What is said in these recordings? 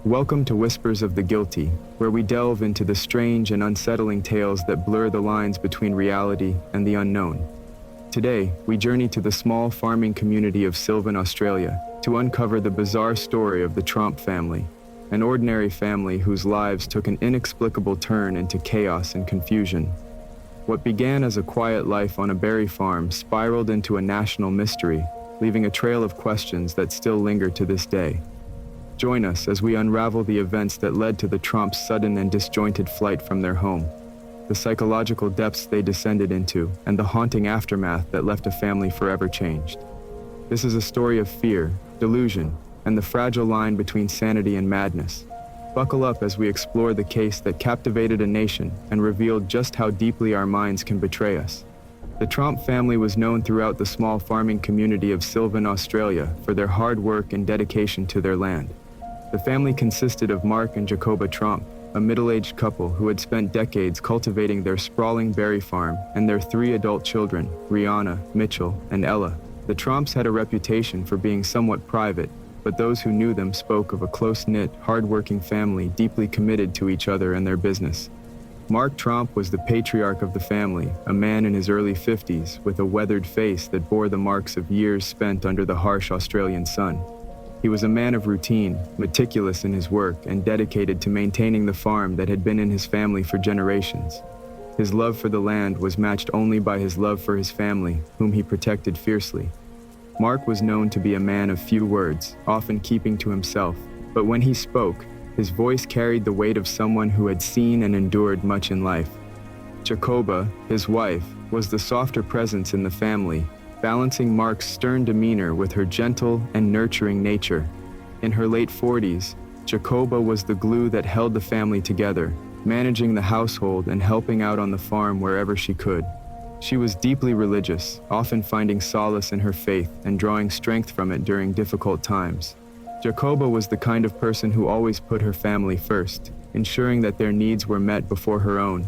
Welcome to Whispers of the Guilty, where we delve into the strange and unsettling tales that blur the lines between reality and the unknown. Today, we journey to the small farming community of Sylvan, Australia, to uncover the bizarre story of the Tromp family, an ordinary family whose lives took an inexplicable turn into chaos and confusion. What began as a quiet life on a berry farm spiraled into a national mystery, leaving a trail of questions that still linger to this day. Join us as we unravel the events that led to the Tromps' sudden and disjointed flight from their home, the psychological depths they descended into, and the haunting aftermath that left a family forever changed. This is a story of fear, delusion, and the fragile line between sanity and madness. Buckle up as we explore the case that captivated a nation and revealed just how deeply our minds can betray us. The Tromp family was known throughout the small farming community of Sylvan, Australia, for their hard work and dedication to their land. The family consisted of Mark and Jacoba Tromp, a middle-aged couple who had spent decades cultivating their sprawling berry farm, and their 3 adult children, Rihanna, Mitchell, and Ella. The Tromps had a reputation for being somewhat private, but those who knew them spoke of a close-knit, hard-working family deeply committed to each other and their business. Mark Tromp was the patriarch of the family, a man in his early 50s with a weathered face that bore the marks of years spent under the harsh Australian sun. He was a man of routine, meticulous in his work, and dedicated to maintaining the farm that had been in his family for generations. His love for the land was matched only by his love for his family, whom he protected fiercely. Mark was known to be a man of few words, often keeping to himself, but when he spoke, his voice carried the weight of someone who had seen and endured much in life. Jacoba, his wife, was the softer presence in the family, balancing Mark's stern demeanor with her gentle and nurturing nature. In her late 40s, Jacoba was the glue that held the family together, managing the household and helping out on the farm wherever she could. She was deeply religious, often finding solace in her faith and drawing strength from it during difficult times. Jacoba was the kind of person who always put her family first, ensuring that their needs were met before her own.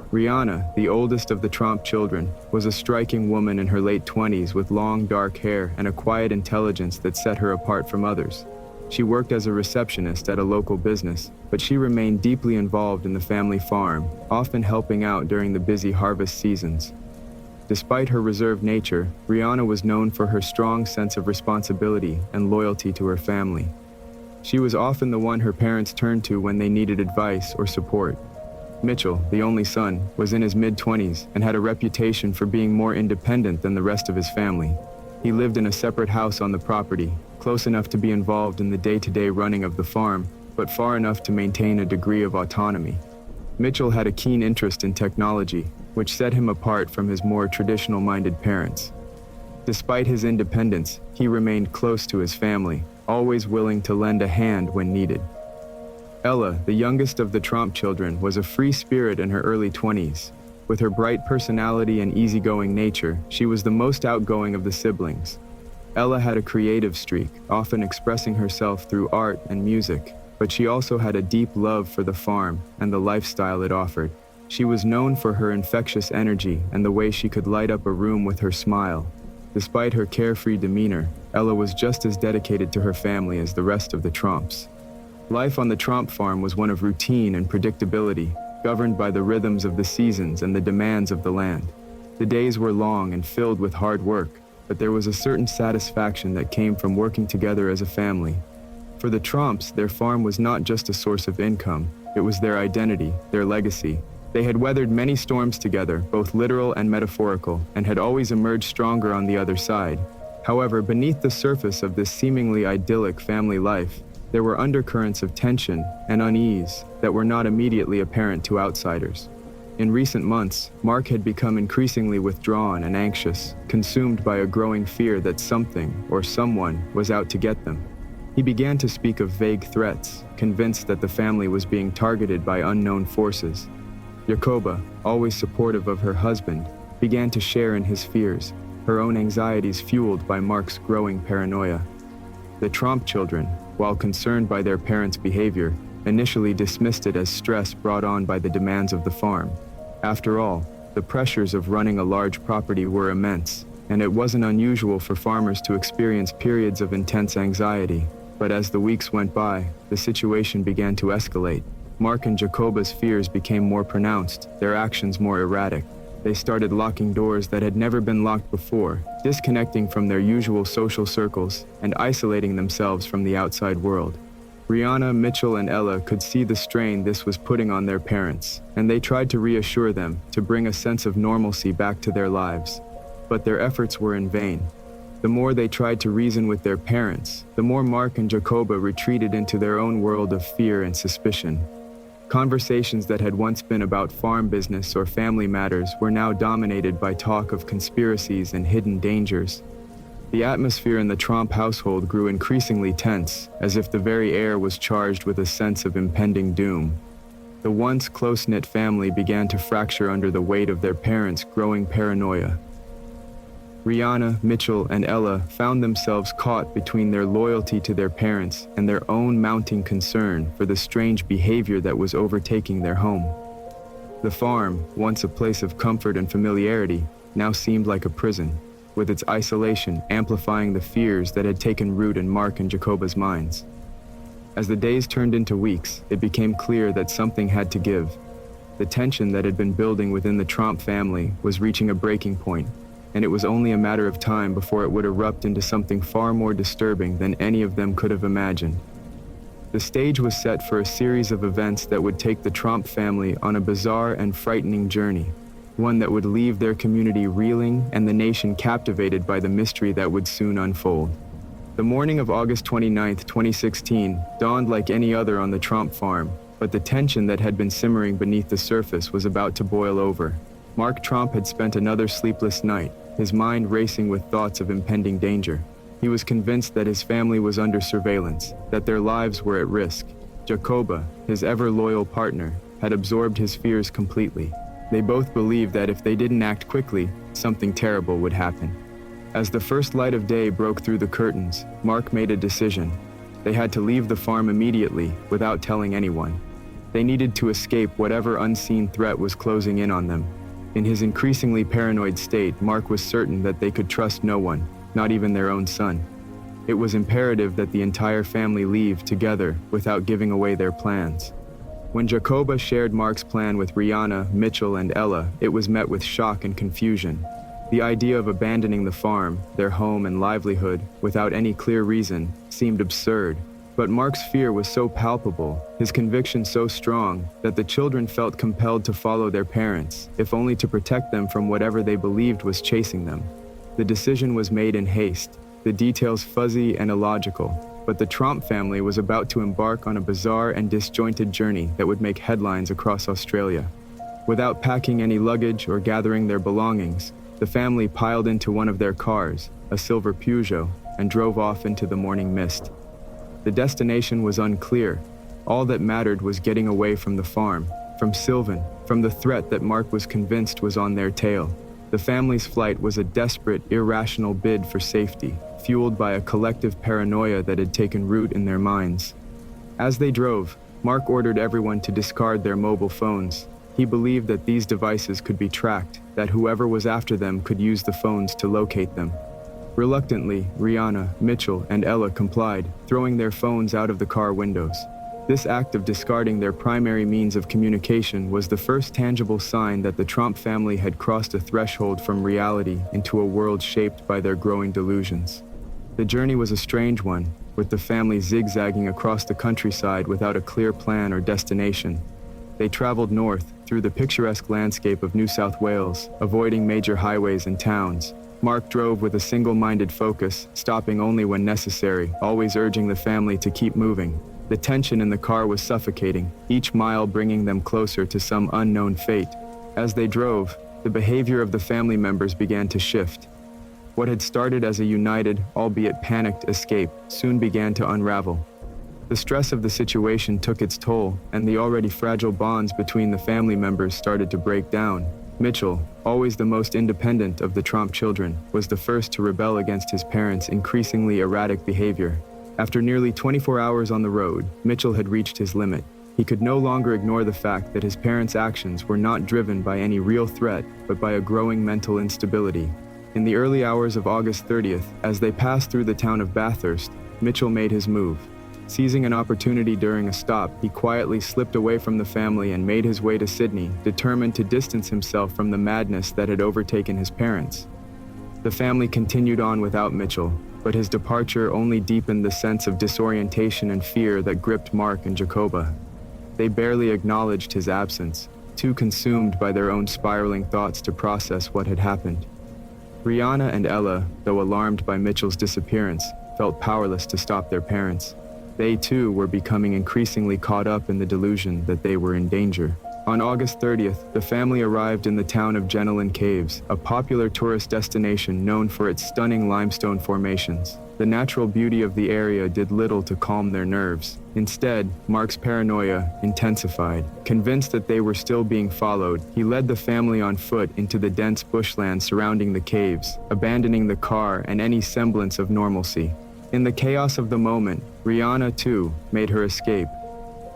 Rihanna, the oldest of the Tromp children, was a striking woman in her late 20s with long dark hair and a quiet intelligence that set her apart from others. She worked as a receptionist at a local business, but she remained deeply involved in the family farm, often helping out during the busy harvest seasons. Despite her reserved nature, Rihanna was known for her strong sense of responsibility and loyalty to her family. She was often the one her parents turned to when they needed advice or support. Mitchell, the only son, was in his mid-20s and had a reputation for being more independent than the rest of his family. He lived in a separate house on the property, close enough to be involved in the day-to-day running of the farm, but far enough to maintain a degree of autonomy. Mitchell had a keen interest in technology, which set him apart from his more traditional-minded parents. Despite his independence, he remained close to his family, always willing to lend a hand when needed. Ella, the youngest of the Tromp children, was a free spirit in her early 20s. With her bright personality and easygoing nature, she was the most outgoing of the siblings. Ella had a creative streak, often expressing herself through art and music, but she also had a deep love for the farm and the lifestyle it offered. She was known for her infectious energy and the way she could light up a room with her smile. Despite her carefree demeanor, Ella was just as dedicated to her family as the rest of the Tromps. Life on the Tromp farm was one of routine and predictability, governed by the rhythms of the seasons and the demands of the land. The days were long and filled with hard work, but there was a certain satisfaction that came from working together as a family. For the Tromps, their farm was not just a source of income, it was their identity, their legacy. They had weathered many storms together, both literal and metaphorical, and had always emerged stronger on the other side. However, beneath the surface of this seemingly idyllic family life, there were undercurrents of tension and unease that were not immediately apparent to outsiders. In recent months, Mark had become increasingly withdrawn and anxious, consumed by a growing fear that something or someone was out to get them. He began to speak of vague threats, convinced that the family was being targeted by unknown forces. Jacoba, always supportive of her husband, began to share in his fears, her own anxieties fueled by Mark's growing paranoia. The Tromp children, while concerned by their parents' behavior, initially dismissed it as stress brought on by the demands of the farm. After all, the pressures of running a large property were immense, and it wasn't unusual for farmers to experience periods of intense anxiety. But as the weeks went by, the situation began to escalate. Mark and Jacoba's fears became more pronounced, their actions more erratic. They started locking doors that had never been locked before, disconnecting from their usual social circles, and isolating themselves from the outside world. Rihanna, Mitchell, and Ella could see the strain this was putting on their parents, and they tried to reassure them, to bring a sense of normalcy back to their lives. But their efforts were in vain. The more they tried to reason with their parents, the more Mark and Jacoba retreated into their own world of fear and suspicion. Conversations that had once been about farm business or family matters were now dominated by talk of conspiracies and hidden dangers. The atmosphere in the Tromp household grew increasingly tense, as if the very air was charged with a sense of impending doom. The once close-knit family began to fracture under the weight of their parents' growing paranoia. Rihanna, Mitchell, and Ella found themselves caught between their loyalty to their parents and their own mounting concern for the strange behavior that was overtaking their home. The farm, once a place of comfort and familiarity, now seemed like a prison, with its isolation amplifying the fears that had taken root in Mark and Jacoba's minds. As the days turned into weeks, it became clear that something had to give. The tension that had been building within the Tromp family was reaching a breaking point, and it was only a matter of time before it would erupt into something far more disturbing than any of them could have imagined. The stage was set for a series of events that would take the Tromp family on a bizarre and frightening journey, one that would leave their community reeling and the nation captivated by the mystery that would soon unfold. The morning of August 29, 2016, dawned like any other on the Tromp farm, but the tension that had been simmering beneath the surface was about to boil over. Mark Tromp had spent another sleepless night, his mind racing with thoughts of impending danger. He was convinced that his family was under surveillance, that their lives were at risk. Jacoba, his ever-loyal partner, had absorbed his fears completely. They both believed that if they didn't act quickly, something terrible would happen. As the first light of day broke through the curtains, Mark made a decision. They had to leave the farm immediately, without telling anyone. They needed to escape whatever unseen threat was closing in on them. In his increasingly paranoid state, Mark was certain that they could trust no one, not even their own son. It was imperative that the entire family leave together without giving away their plans. When Jacoba shared Mark's plan with Rihanna, Mitchell, and Ella, it was met with shock and confusion. The idea of abandoning the farm, their home and livelihood, without any clear reason, seemed absurd. But Mark's fear was so palpable, his conviction so strong, that the children felt compelled to follow their parents, if only to protect them from whatever they believed was chasing them. The decision was made in haste, the details fuzzy and illogical, but the Tromp family was about to embark on a bizarre and disjointed journey that would make headlines across Australia. Without packing any luggage or gathering their belongings, the family piled into one of their cars, a silver Peugeot, and drove off into the morning mist. The destination was unclear. All that mattered was getting away from the farm, from Sylvan, from the threat that Mark was convinced was on their tail. The family's flight was a desperate, irrational bid for safety, fueled by a collective paranoia that had taken root in their minds. As they drove, Mark ordered everyone to discard their mobile phones. He believed that these devices could be tracked, that whoever was after them could use the phones to locate them. Reluctantly, Rihanna, Mitchell, and Ella complied, throwing their phones out of the car windows. This act of discarding their primary means of communication was the first tangible sign that the Tromp family had crossed a threshold from reality into a world shaped by their growing delusions. The journey was a strange one, with the family zigzagging across the countryside without a clear plan or destination. They traveled north, through the picturesque landscape of New South Wales, avoiding major highways and towns. Mark drove with a single-minded focus, stopping only when necessary, always urging the family to keep moving. The tension in the car was suffocating, each mile bringing them closer to some unknown fate. As they drove, the behavior of the family members began to shift. What had started as a united, albeit panicked, escape soon began to unravel. The stress of the situation took its toll, and the already fragile bonds between the family members started to break down. Mitchell, always the most independent of the Tromp children, was the first to rebel against his parents' increasingly erratic behavior. After nearly 24 hours on the road, Mitchell had reached his limit. He could no longer ignore the fact that his parents' actions were not driven by any real threat, but by a growing mental instability. In the early hours of August 30th, as they passed through the town of Bathurst, Mitchell made his move. Seizing an opportunity during a stop, he quietly slipped away from the family and made his way to Sydney, determined to distance himself from the madness that had overtaken his parents. The family continued on without Mitchell, but his departure only deepened the sense of disorientation and fear that gripped Mark and Jacoba. They barely acknowledged his absence, too consumed by their own spiraling thoughts to process what had happened. Rihanna and Ella, though alarmed by Mitchell's disappearance, felt powerless to stop their parents. They too were becoming increasingly caught up in the delusion that they were in danger. On August 30th, the family arrived in the town of Jenolan Caves, a popular tourist destination known for its stunning limestone formations. The natural beauty of the area did little to calm their nerves. Instead, Mark's paranoia intensified. Convinced that they were still being followed, he led the family on foot into the dense bushland surrounding the caves, abandoning the car and any semblance of normalcy. In the chaos of the moment, Rihanna, too, made her escape.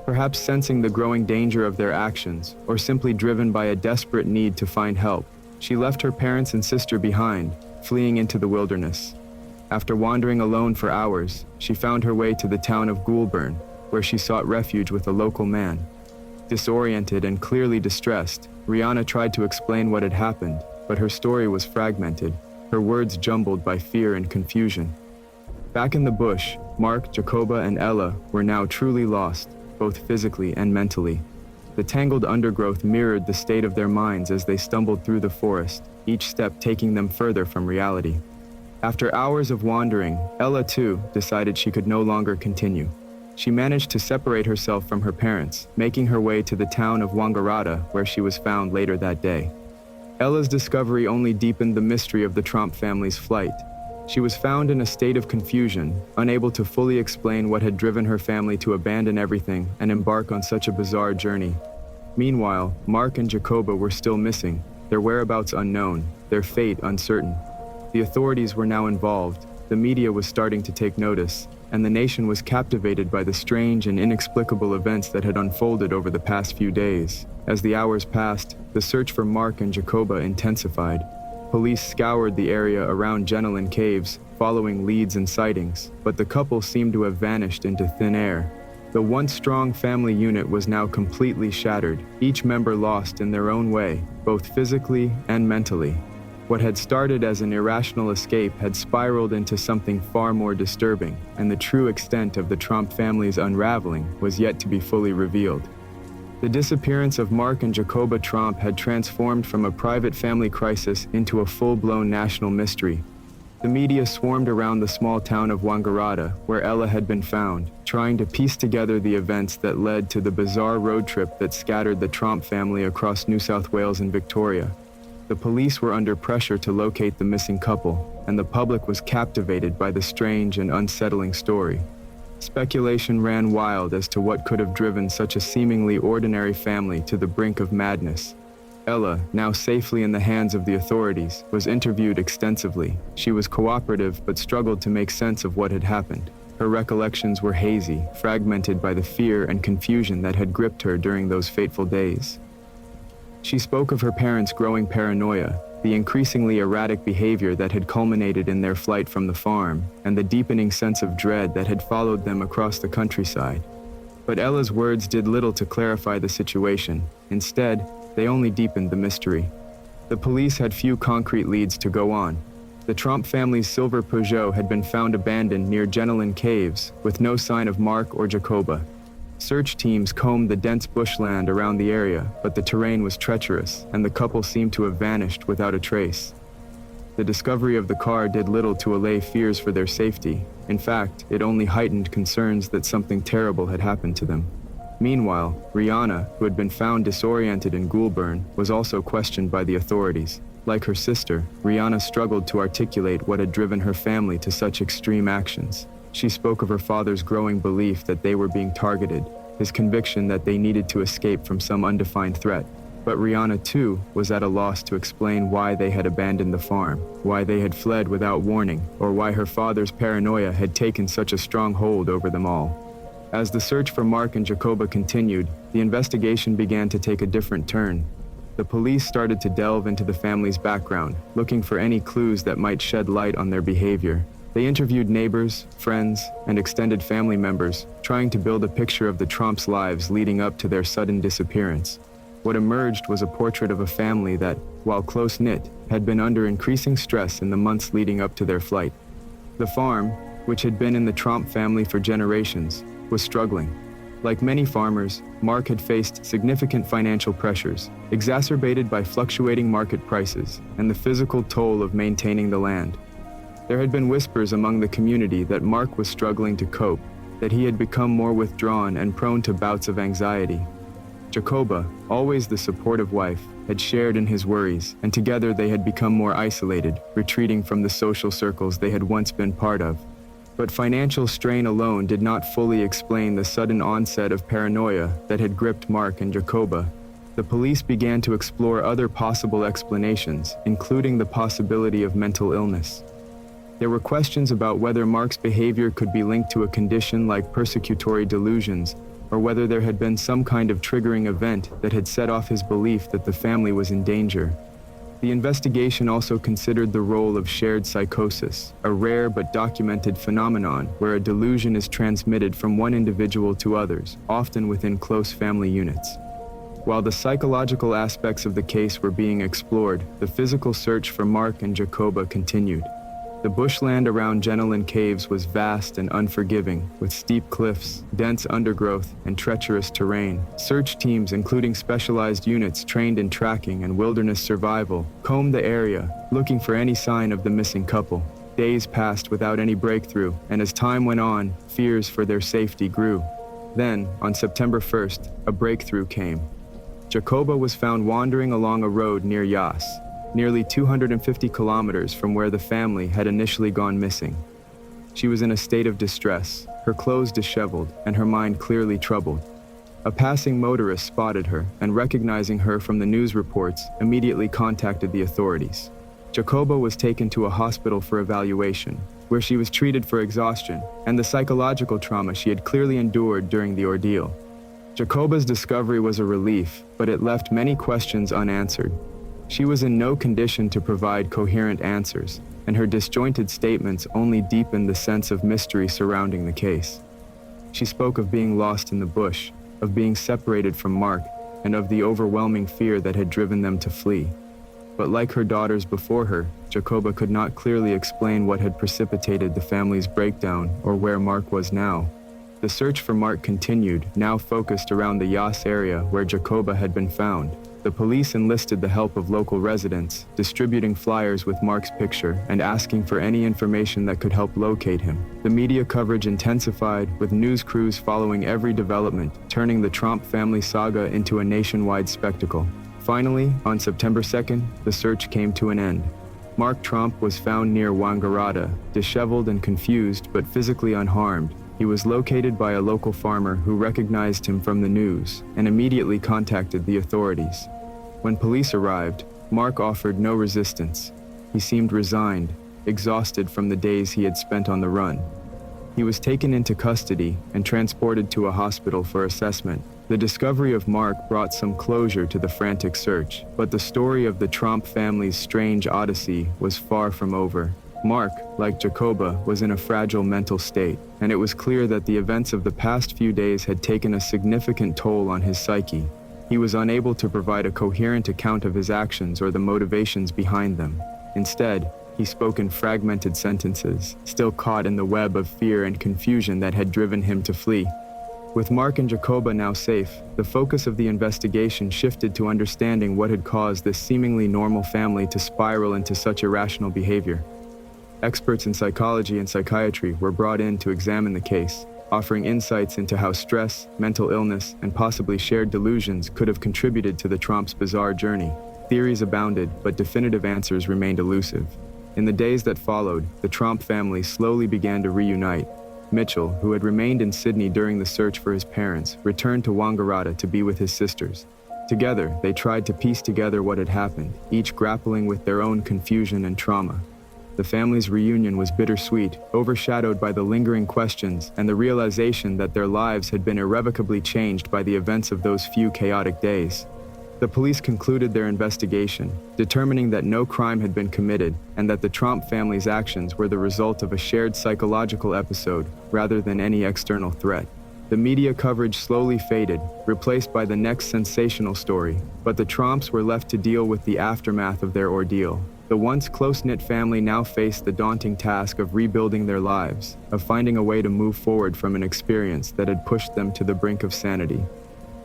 Perhaps sensing the growing danger of their actions, or simply driven by a desperate need to find help, she left her parents and sister behind, fleeing into the wilderness. After wandering alone for hours, she found her way to the town of Goulburn, where she sought refuge with a local man. Disoriented and clearly distressed, Rihanna tried to explain what had happened, but her story was fragmented, her words jumbled by fear and confusion. Back in the bush, Mark, Jacoba, and Ella were now truly lost, both physically and mentally. The tangled undergrowth mirrored the state of their minds as they stumbled through the forest, each step taking them further from reality. After hours of wandering, Ella too decided she could no longer continue. She managed to separate herself from her parents, making her way to the town of Wangaratta, where she was found later that day. Ella's discovery only deepened the mystery of the Tromp family's flight. She was found in a state of confusion, unable to fully explain what had driven her family to abandon everything and embark on such a bizarre journey. Meanwhile, Mark and Jacoba were still missing, their whereabouts unknown, their fate uncertain. The authorities were now involved, the media was starting to take notice, and the nation was captivated by the strange and inexplicable events that had unfolded over the past few days. As the hours passed, the search for Mark and Jacoba intensified. Police scoured the area around Jenolan Caves, following leads and sightings, but the couple seemed to have vanished into thin air. The once strong family unit was now completely shattered, each member lost in their own way, both physically and mentally. What had started as an irrational escape had spiraled into something far more disturbing, and the true extent of the Tromp family's unraveling was yet to be fully revealed. The disappearance of Mark and Jacoba Tromp had transformed from a private family crisis into a full-blown national mystery. The media swarmed around the small town of Wangaratta, where Ella had been found, trying to piece together the events that led to the bizarre road trip that scattered the Tromp family across New South Wales and Victoria. The police were under pressure to locate the missing couple, and the public was captivated by the strange and unsettling story. Speculation ran wild as to what could have driven such a seemingly ordinary family to the brink of madness. Ella, now safely in the hands of the authorities, was interviewed extensively. She was cooperative but struggled to make sense of what had happened. Her recollections were hazy, fragmented by the fear and confusion that had gripped her during those fateful days. She spoke of her parents' growing paranoia, the increasingly erratic behavior that had culminated in their flight from the farm, and the deepening sense of dread that had followed them across the countryside. But Ella's words did little to clarify the situation. Instead, they only deepened the mystery. The police had few concrete leads to go on. The Tromp family's silver Peugeot had been found abandoned near Jenolan Caves, with no sign of Mark or Jacoba. Search teams combed the dense bushland around the area, but the terrain was treacherous, and the couple seemed to have vanished without a trace. The discovery of the car did little to allay fears for their safety. In fact, it only heightened concerns that something terrible had happened to them. Meanwhile, Rihanna, who had been found disoriented in Goulburn, was also questioned by the authorities. Like her sister, Rihanna struggled to articulate what had driven her family to such extreme actions. She spoke of her father's growing belief that they were being targeted, his conviction that they needed to escape from some undefined threat. But Rihanna, too, was at a loss to explain why they had abandoned the farm, why they had fled without warning, or why her father's paranoia had taken such a strong hold over them all. As the search for Mark and Jacoba continued, the investigation began to take a different turn. The police started to delve into the family's background, looking for any clues that might shed light on their behavior. They interviewed neighbors, friends, and extended family members, trying to build a picture of the Tromps' lives leading up to their sudden disappearance. What emerged was a portrait of a family that, while close-knit, had been under increasing stress in the months leading up to their flight. The farm, which had been in the Tromp family for generations, was struggling. Like many farmers, Mark had faced significant financial pressures, exacerbated by fluctuating market prices and the physical toll of maintaining the land. There had been whispers among the community that Mark was struggling to cope, that he had become more withdrawn and prone to bouts of anxiety. Jacoba, always the supportive wife, had shared in his worries, and together they had become more isolated, retreating from the social circles they had once been part of. But financial strain alone did not fully explain the sudden onset of paranoia that had gripped Mark and Jacoba. The police began to explore other possible explanations, including the possibility of mental illness. There were questions about whether Mark's behavior could be linked to a condition like persecutory delusions, or whether there had been some kind of triggering event that had set off his belief that the family was in danger. The investigation also considered the role of shared psychosis, a rare but documented phenomenon where a delusion is transmitted from one individual to others, often within close family units. While the psychological aspects of the case were being explored, the physical search for Mark and Jacoba continued. The bushland around Jenelin Caves was vast and unforgiving, with steep cliffs, dense undergrowth, and treacherous terrain. Search teams, including specialized units trained in tracking and wilderness survival, combed the area, looking for any sign of the missing couple. Days passed without any breakthrough, and as time went on, fears for their safety grew. Then, on September 1st, a breakthrough came. Jacoba was found wandering along a road near Yas, nearly 250 kilometers from where the family had initially gone missing. She was in a state of distress, her clothes disheveled and her mind clearly troubled. A passing motorist spotted her and, recognizing her from the news reports, immediately contacted the authorities. Jacoba was taken to a hospital for evaluation, where she was treated for exhaustion and the psychological trauma she had clearly endured during the ordeal. Jacoba's discovery was a relief, but it left many questions unanswered. She was in no condition to provide coherent answers, and her disjointed statements only deepened the sense of mystery surrounding the case. She spoke of being lost in the bush, of being separated from Mark, and of the overwhelming fear that had driven them to flee. But like her daughters before her, Jacoba could not clearly explain what had precipitated the family's breakdown or where Mark was now. The search for Mark continued, now focused around the Yas area where Jacoba had been found. The police enlisted the help of local residents, distributing flyers with Mark's picture and asking for any information that could help locate him. The media coverage intensified, with news crews following every development, turning the Tromp family saga into a nationwide spectacle. Finally, on September 2nd, the search came to an end. Mark Tromp was found near Wangaratta, disheveled and confused but physically unharmed. He was located by a local farmer who recognized him from the news and immediately contacted the authorities. When police arrived, Mark offered no resistance. He seemed resigned, exhausted from the days he had spent on the run. He was taken into custody and transported to a hospital for assessment. The discovery of Mark brought some closure to the frantic search, but the story of the Tromp family's strange odyssey was far from over. Mark, like Jacoba, was in a fragile mental state, and it was clear that the events of the past few days had taken a significant toll on his psyche. He was unable to provide a coherent account of his actions or the motivations behind them. Instead, he spoke in fragmented sentences, still caught in the web of fear and confusion that had driven him to flee. With Mark and Jacoba now safe, the focus of the investigation shifted to understanding what had caused this seemingly normal family to spiral into such irrational behavior. Experts in psychology and psychiatry were brought in to examine the case, offering insights into how stress, mental illness, and possibly shared delusions could have contributed to the Tromps' bizarre journey. Theories abounded, but definitive answers remained elusive. In the days that followed, the Tromp family slowly began to reunite. Mitchell, who had remained in Sydney during the search for his parents, returned to Wangaratta to be with his sisters. Together, they tried to piece together what had happened, each grappling with their own confusion and trauma. The family's reunion was bittersweet, overshadowed by the lingering questions and the realization that their lives had been irrevocably changed by the events of those few chaotic days. The police concluded their investigation, determining that no crime had been committed and that the Tromp family's actions were the result of a shared psychological episode rather than any external threat. The media coverage slowly faded, replaced by the next sensational story, but the Tromps were left to deal with the aftermath of their ordeal. The once close-knit family now faced the daunting task of rebuilding their lives, of finding a way to move forward from an experience that had pushed them to the brink of sanity.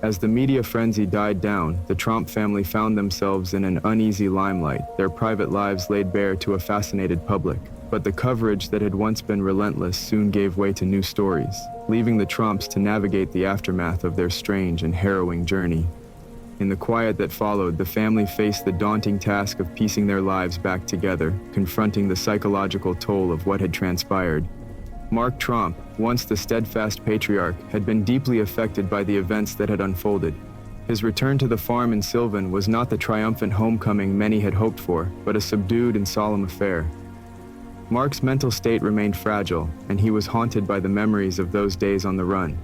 As the media frenzy died down, the Tromp family found themselves in an uneasy limelight, their private lives laid bare to a fascinated public. But the coverage that had once been relentless soon gave way to new stories, leaving the Tromps to navigate the aftermath of their strange and harrowing journey. In the quiet that followed, the family faced the daunting task of piecing their lives back together, confronting the psychological toll of what had transpired. Mark Tromp, once the steadfast patriarch, had been deeply affected by the events that had unfolded. His return to the farm in Sylvan was not the triumphant homecoming many had hoped for, but a subdued and solemn affair. Mark's mental state remained fragile, and he was haunted by the memories of those days on the run.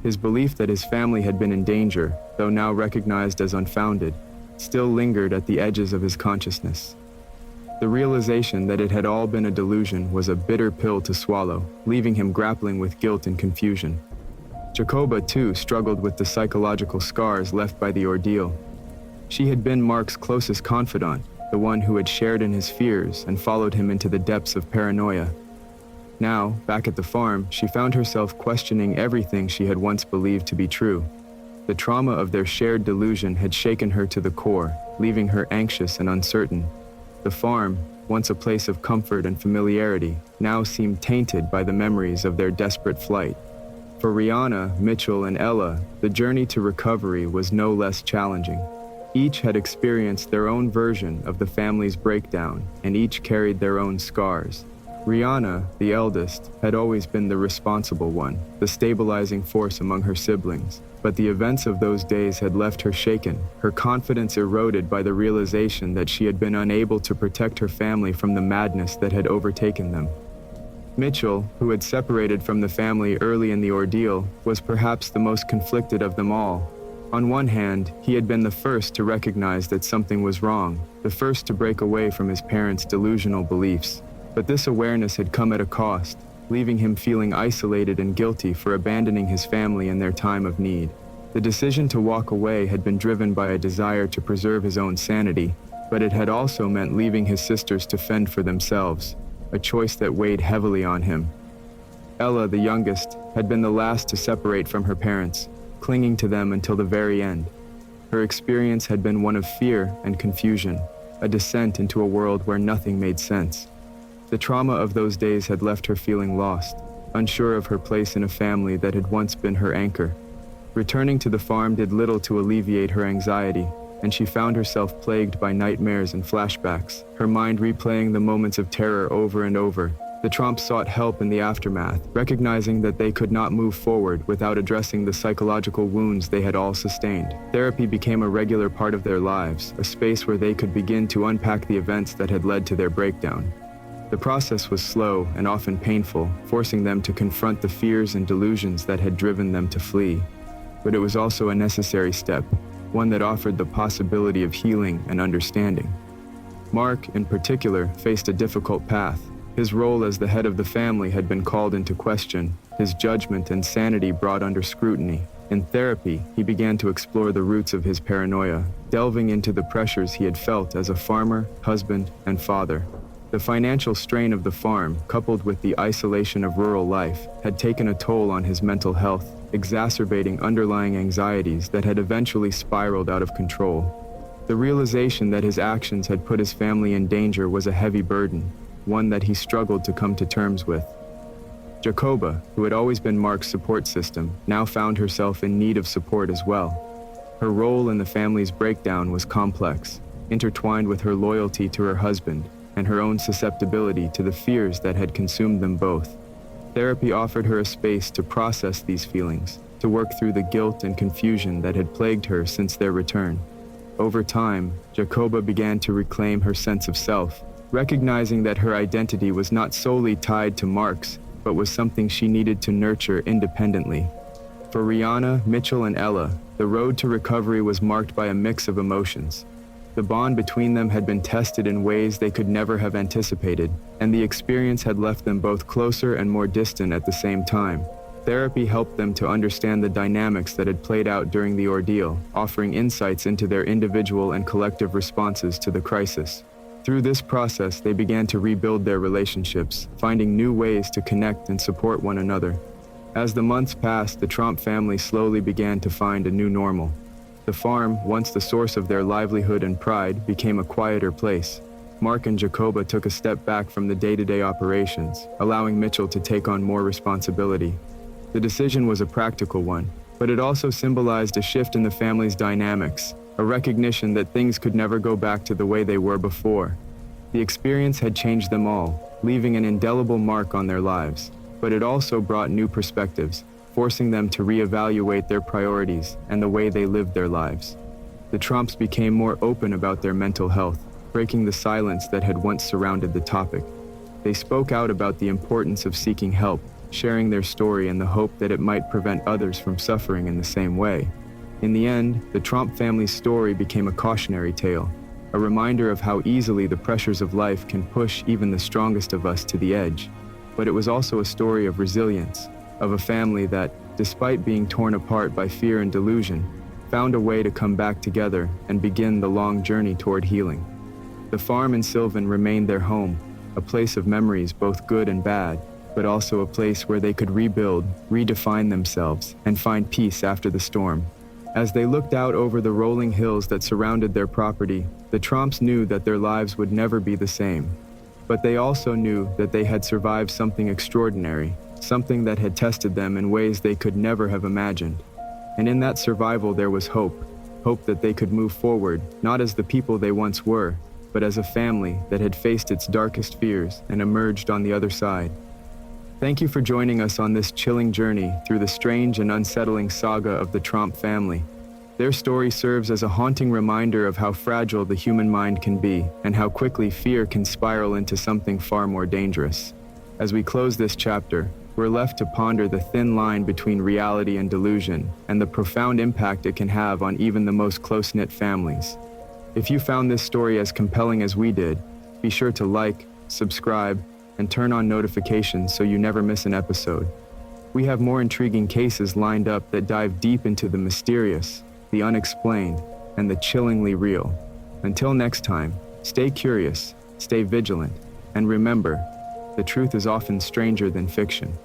His belief that his family had been in danger, though now recognized as unfounded, still lingered at the edges of his consciousness. The realization that it had all been a delusion was a bitter pill to swallow, leaving him grappling with guilt and confusion. Jacoba, too, struggled with the psychological scars left by the ordeal. She had been Mark's closest confidant, the one who had shared in his fears and followed him into the depths of paranoia. Now, back at the farm, she found herself questioning everything she had once believed to be true. The trauma of their shared delusion had shaken her to the core, leaving her anxious and uncertain. The farm, once a place of comfort and familiarity, now seemed tainted by the memories of their desperate flight. For Rihanna, Mitchell, and Ella, the journey to recovery was no less challenging. Each had experienced their own version of the family's breakdown, and each carried their own scars. Rihanna, the eldest, had always been the responsible one, the stabilizing force among her siblings. But the events of those days had left her shaken, her confidence eroded by the realization that she had been unable to protect her family from the madness that had overtaken them. Mitchell, who had separated from the family early in the ordeal, was perhaps the most conflicted of them all. On one hand, he had been the first to recognize that something was wrong, the first to break away from his parents' delusional beliefs. But this awareness had come at a cost, leaving him feeling isolated and guilty for abandoning his family in their time of need. The decision to walk away had been driven by a desire to preserve his own sanity, but it had also meant leaving his sisters to fend for themselves, a choice that weighed heavily on him. Ella, the youngest, had been the last to separate from her parents, clinging to them until the very end. Her experience had been one of fear and confusion, a descent into a world where nothing made sense. The trauma of those days had left her feeling lost, unsure of her place in a family that had once been her anchor. Returning to the farm did little to alleviate her anxiety, and she found herself plagued by nightmares and flashbacks, her mind replaying the moments of terror over and over. The Tromps sought help in the aftermath, recognizing that they could not move forward without addressing the psychological wounds they had all sustained. Therapy became a regular part of their lives, a space where they could begin to unpack the events that had led to their breakdown. The process was slow and often painful, forcing them to confront the fears and delusions that had driven them to flee. But it was also a necessary step, one that offered the possibility of healing and understanding. Mark, in particular, faced a difficult path. His role as the head of the family had been called into question, his judgment and sanity brought under scrutiny. In therapy, he began to explore the roots of his paranoia, delving into the pressures he had felt as a farmer, husband, and father. The financial strain of the farm, coupled with the isolation of rural life, had taken a toll on his mental health, exacerbating underlying anxieties that had eventually spiraled out of control. The realization that his actions had put his family in danger was a heavy burden, one that he struggled to come to terms with. Jacoba, who had always been Mark's support system, now found herself in need of support as well. Her role in the family's breakdown was complex, intertwined with her loyalty to her husband and her own susceptibility to the fears that had consumed them both. Therapy offered her a space to process these feelings, to work through the guilt and confusion that had plagued her since their return. Over time, Jacoba began to reclaim her sense of self, recognizing that her identity was not solely tied to Mark's, but was something she needed to nurture independently. For Rihanna, Mitchell, and Ella, The road to recovery was marked by a mix of emotions. The bond between them had been tested in ways they could never have anticipated, and the experience had left them both closer and more distant at the same time. Therapy helped them to understand the dynamics that had played out during the ordeal, offering insights into their individual and collective responses to the crisis. Through this process, they began to rebuild their relationships, finding new ways to connect and support one another. As the months passed, the Tromp family slowly began to find a new normal. The farm, once the source of their livelihood and pride, became a quieter place. Mark and Jacoba took a step back from the day-to-day operations, allowing Mitchell to take on more responsibility. The decision was a practical one, but it also symbolized a shift in the family's dynamics, a recognition that things could never go back to the way they were before. The experience had changed them all, leaving an indelible mark on their lives, but it also brought new perspectives, forcing them to reevaluate their priorities and the way they lived their lives. The Tromps became more open about their mental health, breaking the silence that had once surrounded the topic. They spoke out about the importance of seeking help, sharing their story in the hope that it might prevent others from suffering in the same way. In the end, the Tromp family's story became a cautionary tale, a reminder of how easily the pressures of life can push even the strongest of us to the edge. But it was also a story of resilience, of a family that, despite being torn apart by fear and delusion, found a way to come back together and begin the long journey toward healing. The farm in Sylvan remained their home, a place of memories both good and bad, but also a place where they could rebuild, redefine themselves, and find peace after the storm. As they looked out over the rolling hills that surrounded their property, the Tromps knew that their lives would never be the same. But they also knew that they had survived something extraordinary, something that had tested them in ways they could never have imagined. And in that survival there was hope that they could move forward, not as the people they once were, but as a family that had faced its darkest fears and emerged on the other side. Thank you for joining us on this chilling journey through the strange and unsettling saga of the Tromp family. Their story serves as a haunting reminder of how fragile the human mind can be and how quickly fear can spiral into something far more dangerous. As we close this chapter, we're left to ponder the thin line between reality and delusion and the profound impact it can have on even the most close-knit families. If you found this story as compelling as we did, be sure to like, subscribe, and turn on notifications so you never miss an episode. We have more intriguing cases lined up that dive deep into the mysterious, the unexplained, and the chillingly real. Until next time, stay curious, stay vigilant, and remember, the truth is often stranger than fiction.